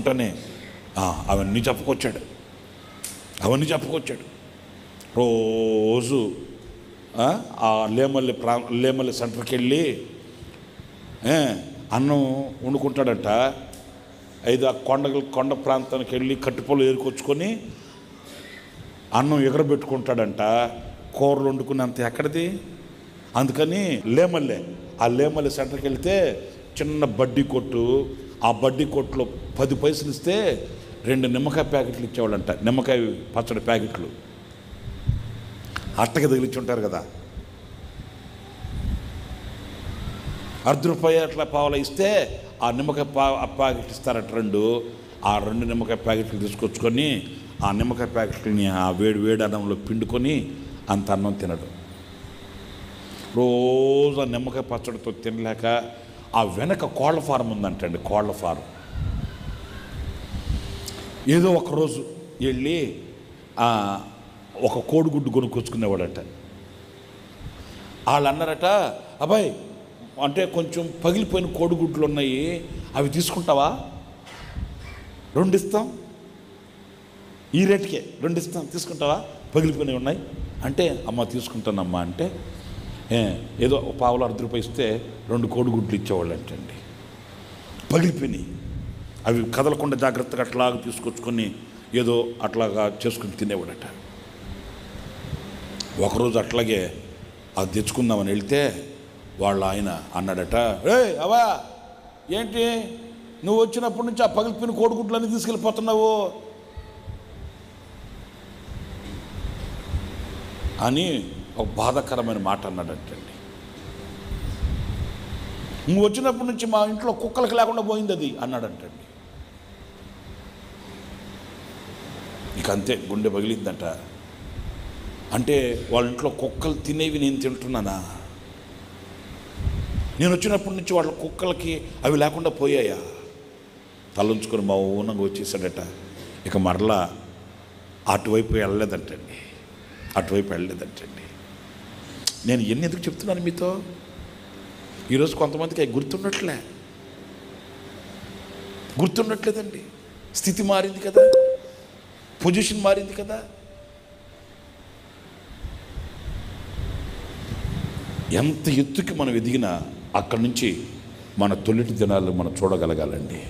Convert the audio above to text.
వెంటనే అవన్నీ చెప్పుకొచ్చాడు. రోజు ఆ లేమల్లి సెంటర్కి వెళ్ళి అన్నం వండుకుంటాడంట. ఆ కొండ ప్రాంతానికి వెళ్ళి కట్టుపొలు ఏరుకొచ్చుకొని అన్నం ఎగరబెట్టుకుంటాడంట. కూరలు వండుకుని అంత ఎక్కడిది. అందుకని లేమల్లి సెంటర్కి వెళ్తే చిన్న బడ్డీ కొట్టు, ఆ బడ్డీ కొట్టులో 10 పైసలు ఇస్తే 2 నిమ్మకాయ ప్యాకెట్లు ఇచ్చేవాళ్ళంట. నిమ్మకాయ పచ్చడి ప్యాకెట్లు అట్టకి తగిలిచ్చి ఉంటారు కదా. ₹1 అట్లా పావలా ఇస్తే ఆ నిమ్మకాయ ప్యాకెట్ ఇస్తారట 2. ఆ 2 నిమ్మకాయ ప్యాకెట్లు తీసుకొచ్చుకొని ఆ నిమ్మకాయ ప్యాకెట్ని ఆ వేడి అన్నంలో పిండుకొని అంత అన్నం తినడు. రోజు ఆ నిమ్మకాయ పచ్చడితో తినలేక ఆ వెనక కోళ్ల ఫారం ఉందంటండి. కోళ్ల ఫారం ఏదో ఒకరోజు వెళ్ళి ఒక కోడిగుడ్డు కొనుక్కొచ్చుకునేవాడట. వాళ్ళు అన్నారట, అబ్బాయి అంటే కొంచెం పగిలిపోయిన కోడిగుడ్లు ఉన్నాయి, అవి తీసుకుంటావా? 2 ఇస్తాం, ఈ రేటుకే 2 ఇస్తాం, తీసుకుంటావా? పగిలిపోయినవి ఉన్నాయి అంటే, అమ్మ తీసుకుంటానమ్మా అంటే ఏదో పావులు ₹1 ఇస్తే 2 కోడిగుడ్లు ఇచ్చేవాళ్ళు అంటండి. పగిలిపోయినాయి. అవి కదలకుండా జాగ్రత్తగా అట్లాగా తీసుకొచ్చుకొని ఏదో అట్లాగా చేసుకుని తినేవాడట. ఒకరోజు అట్లాగే అది తెచ్చుకుందామని వెళ్తే వాళ్ళ ఆయన అన్నాడట, అవా ఏంటి నువ్వు వచ్చినప్పటి నుంచి ఆ పగిలిపోయిన కోడిగుడ్లన్నీ తీసుకెళ్ళిపోతున్నావు అని ఒక బాధాకరమైన మాట అన్నాడంటండి. నువ్వు వచ్చినప్పటి నుంచి మా ఇంట్లో కుక్కలకి లేకుండా పోయింది అది అన్నాడంటండి. ఇక అంతే, గుండె పగిలిందంట. అంటే వాళ్ళ ఇంట్లో కుక్కలు తినేవి నేను తింటున్నానా? నేను వచ్చినప్పటి నుంచి వాళ్ళ కుక్కలకి అవి లేకుండా పోయాయా? తలంచుకొని మౌనంగా వచ్చేసాడట. ఇక మరలా అటువైపు వెళ్ళలేదంటండి. నేను ఎందుకు చెప్తున్నాను మీతో? ఈరోజు కొంతమందికి అవి గుర్తుండట్లేదండి. స్థితి మారింది కదా, పొజిషన్ మారింది కదా. ఎంత ఎత్తుకి మనం ఎదిగినా అక్కడి నుంచి మన తొలిటి దినాలు మనం చూడగలగాలండి.